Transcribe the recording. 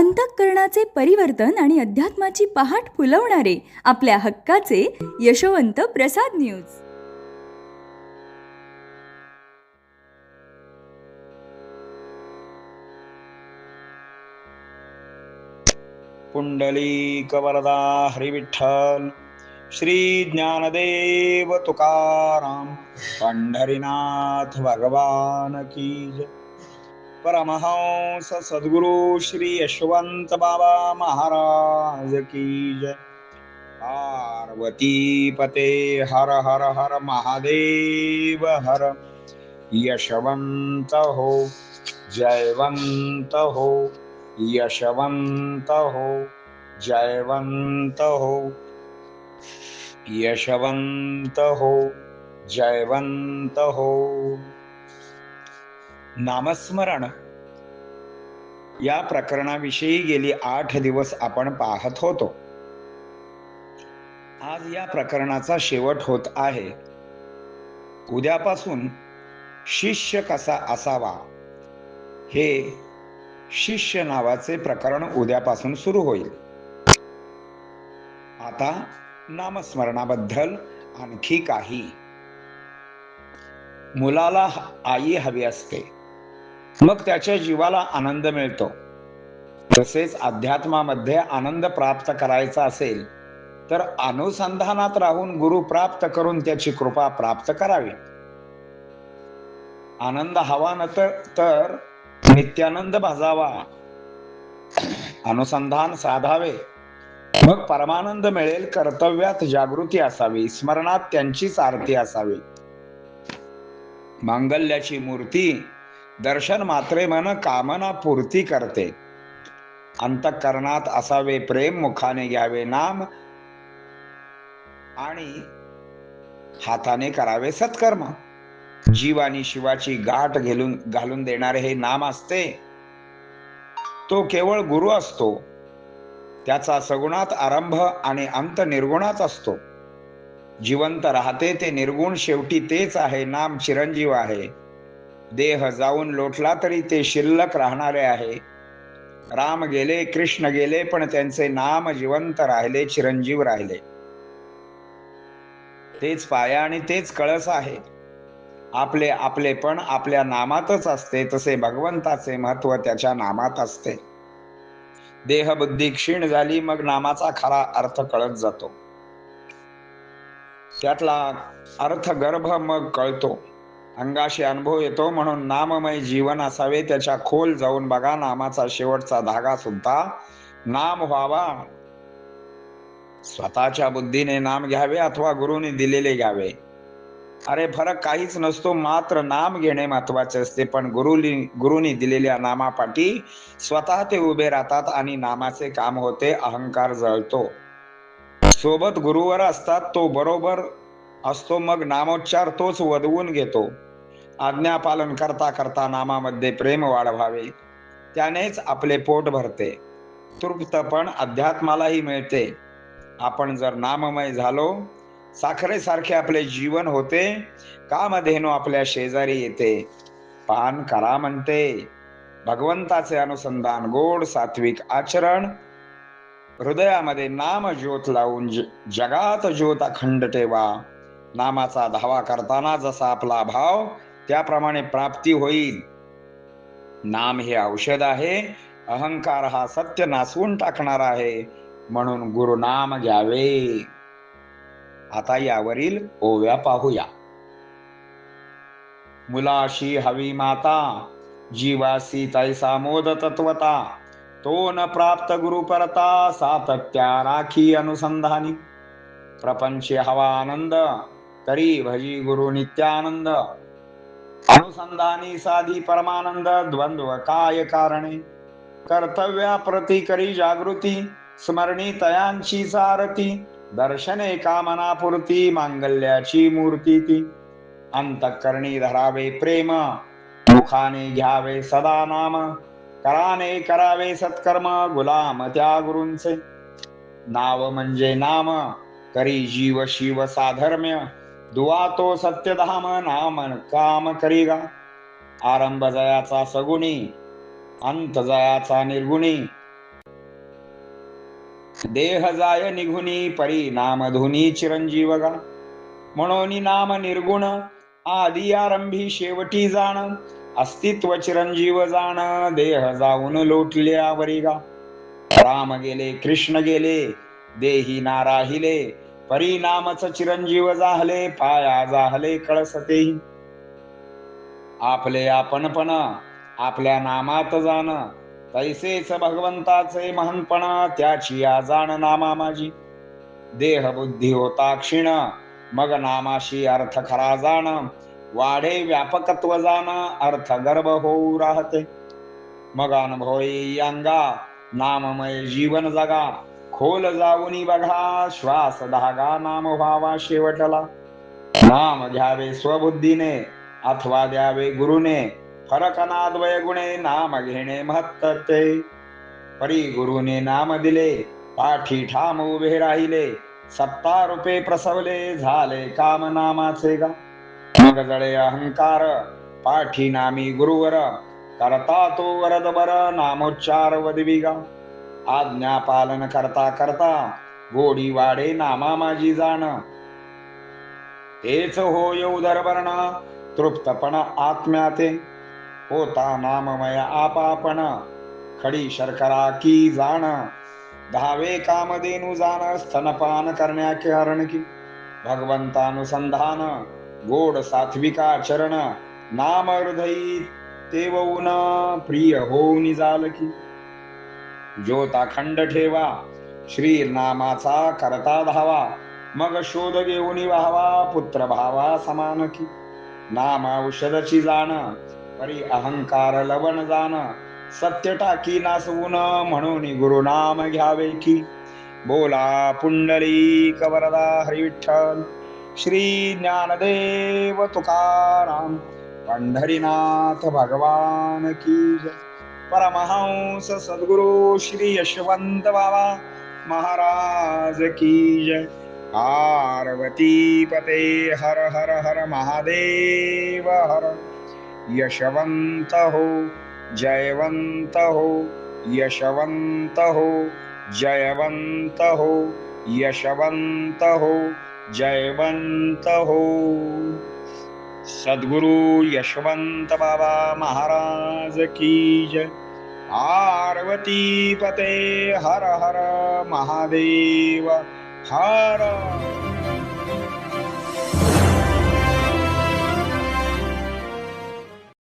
अंतःकरणाचे परिवर्तन आणि अध्यात्माची पहाट फुलवणारे आपल्या हक्काचे यशवंत प्रसाद न्यूज. पुंडलिक वरदा हरिविठ्ठल. श्री ज्ञानदेव तुकाराम पंढरीनाथ भगवान की जय. परमहंस सद्गुरु श्री यशवंत बाबा महाराज की जय. पार्वती पते हर हर हर महादेव हर. यशवंत हो, जयवंत हो, यशवंत हो, जयवंत हो, यशवंत हो, जयवंत हो. नामस्मरण या प्रकरणाविषयी गेली 8 दिवस आपण पाहत होतो. आज या प्रकरणाचा शेवट होत आहे. उद्यापासून शिष्य कसा असावा हे शिष्य नावाचे प्रकरण उद्यापासून सुरू होईल. आता नामस्मरणाबद्दल आणखी काही. मुलाला आई हवी असते, मग त्याच्या जीवाला आनंद मिळतो. तसेच अध्यात्मामध्ये आनंद प्राप्त करायचा असेल तर अनुसंधानात राहून गुरु प्राप्त करून त्याची कृपा प्राप्त करावी. आनंद हवा न तर नित्यानंद भजावा, अनुसंधान साधावे, मग परमानंद मिळेल. कर्तव्यात जागृती असावी, स्मरणात त्यांचीच आरती असावी. मांगल्याची मूर्ती दर्शन मात्रे मन कामना पूर्ती करते. अंतःकरणात असावे प्रेम, मुखाने घ्यावे नाम आणि हाताने करावे सत्कर्म. जीव आणि शिवाची गाठ घालून देणारे हे नाम असते. तो केवळ गुरु असतो. त्याचा सगुणात आरंभ आणि अंत निर्गुणात असतो. जिवंत राहते ते निर्गुण, शेवटी तेच आहे. नाम चिरंजीव आहे. देह जाऊन लोटला तरी ते शिल्लक राहणारे आहे. राम गेले, कृष्ण गेले, पण त्यांचे नाम जिवंत राहिले, चिरंजीव राहिले. तेच पाया आणि तेच कळस आहे. आपले पण आपल्या नामातच असते, तसे भगवंताचे महत्व त्याच्या नामात असते. देहबुद्धी क्षीण झाली, मग नामाचा खरा अर्थ कळत जातो. त्यातला अर्थ गर्भ मग कळतो, अंगाशी अनुभव येतो. म्हणून नाममय जीवन असावे. त्याच्या खोल जाऊन बघा. नामाचा शेवटचा धागा सुद्धा नाम व्हावा. स्वतःच्या बुद्धीने नाम घ्यावे अथवा गुरुने दिलेले घ्यावे, अरे फरक काहीच नसतो. मात्र नाम घेणे महत्वाचे असते. पण गुरुनी दिलेल्या नामापाठी स्वतः ते उभे राहतात आणि नामाचे काम होते. अहंकार जळतो. सोबत गुरुवर असतात, तो बरोबर असतो. मग नामोच्चार तोच वदवून घेतो. आज्ञापालन करता करता नामामध्ये प्रेम वाढवावे, त्यानेच आपले पोट भरते. तृप्तपण अध्यात्मालाही मिळते. आपण जर नाममय झालो, साखरेसारखे आपले जीवन होते. कामधेनु आपल्या शेजारी येते, पान करा म्हणते. भगवंताचे अनुसंधान, गोड सात्विक आचरण, हृदयामध्ये नाम ज्योत लावून जगात ज्योत अखंड ठेवा. नामाचा धावा करताना जसा आपला भाव, त्याप्रमाणे प्राप्ती होईल. नाम हे औषध आहे. अहंकार हा सत्य नासवून टाकणार आहे. म्हणून गुरुनाम घ्यावे. आता यावरील ओव्या पाहूया. मुलाशी हवी माता, जीवासी तैसा मोद तत्वता. तो न प्राप्त गुरु परता, सातत्या राखी अनुसंधानी. प्रपंच हवा आनंद, तरी भजी गुरु नित्यानंद. अनुसंधानी साधी परमानंद, द्वंद्व काय कारणे. कर्तव्या प्रती करी जागृती, स्मरणी तयांची सारथी. दर्शने कामनापूर्ती, मांगल्याची मूर्ती ती. अंतःकरणी धरावे प्रेम, मुखाने घ्यावे सदा नाम. कराने करावे सत्कर्म, गुलाम त्या गुरूंचे. नाव म्हणजे नाम, करी जीव शिव साधर्म्य. दुआ तो सत्यधाम, नाम काम करीगा. आरंभ जयाचा सगुणी, अंत जयाचा निर्गुणी. देह जाय निघुनी परी नाम धुनी चिरंजीव गा. म्हणून नाम निर्गुण आदी आरंभी शेवटी जाण. अस्तित्व चिरंजीव जाण देह जाऊन लोटल्यावरी गा. राम गेले कृष्ण गेले देही ना राहिले. परी नामच चिरंजीव जाहले पाया जाहले कळसतेही. आपले आपणपण आपल्या नामात जाण. तैसेच भगवंताचे महानपण त्याची जाण नामा माझी. देह बुद्धी होता क्षीण मग नामाशी अर्थ खरा जाण. वाढे व्यापकत्व जाण अर्थ गर्भ होऊ राहते. मग अनुभव येई अंगा नाममय जीवन जगा. खोल जाऊनी बघा श्वास धागा नाम व्हावा शेवटला. नाम घ्यावे स्वबुद्धीने अथवा द्यावे गुरुने. फरक नाद्वय गुणे नाम घेणे महत्ते. परी गुरुने नाम दिले पाठी ठाम उभे राहिले. सत्ता रूपे प्रसवले झाले काम नामाचे गा. मग जळे अहंकार पाठी नामी गुरुवर. करता तो वरद बर नामोच्चार वदवी गा. आज्ञा पालन करता करता गोडी वाढे नामा माझी जाण. हेच होय उदरवर्ण तृप्तपण आत्म्याते. होता नाममय आपापण खडी शर्करा की जाण. धावे कामधेनु जाण स्तनपान करण्याचे हरण की. भगवंतानुसंधान गोड सात्विका चरण. नाम हृदयी तेवून प्रिय होऊन जाल की. ज्योत अखंड ठेवा श्री नामाचा करता धावा. मग शोध घेऊन व्हावा पुत्र भावा समान की. नाम औषधची जाण परी अहंकार लवण जाण. सत्य टाकी नासवून म्हणून गुरुनाम घ्यावे की. बोला पुंडलिक वरदा हरी विठ्ठल. श्री ज्ञानदेव तुकाराम पंढरीनाथ भगवान की जय. परमहंस सद्गुरु श्री यशवंत बाबा महाराज की जय. पार्वती पते हर हर हर महादेव हर. यशवंत हो जयवंत हो यशवंत हो जयवंत हो यशवंत हो जयवंत हो. सद्गुरु यशवंत बाबा महाराज की जय. पार्वती पते हर हर महादेव हर.